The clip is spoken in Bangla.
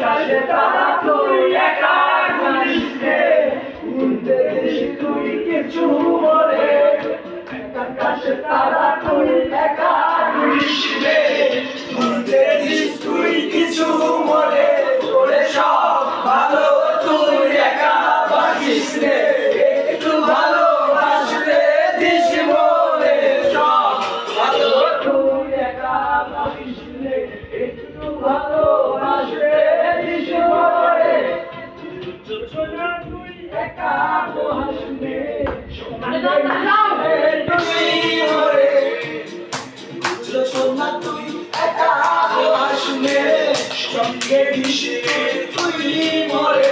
আকাশে তারা তুই একা ঘুরিস রে উড়তে দিস তুই কিছু মরে আকাশে তারা তুই একা ঘুরিস রে উড়তে দিস তুই কিছু মরে তোরে সব ভালো তুই একা বাসিস রে একটু ভালো বাসলে দিস মরে সব ভালো তুই একা বাসিস রে একটু ভালো বাসলে দিস মরে সোনা তুই একা হাসলে তুই মরে সোনা তুই একা হাসলে সঙ্গে মিশে তুই মরে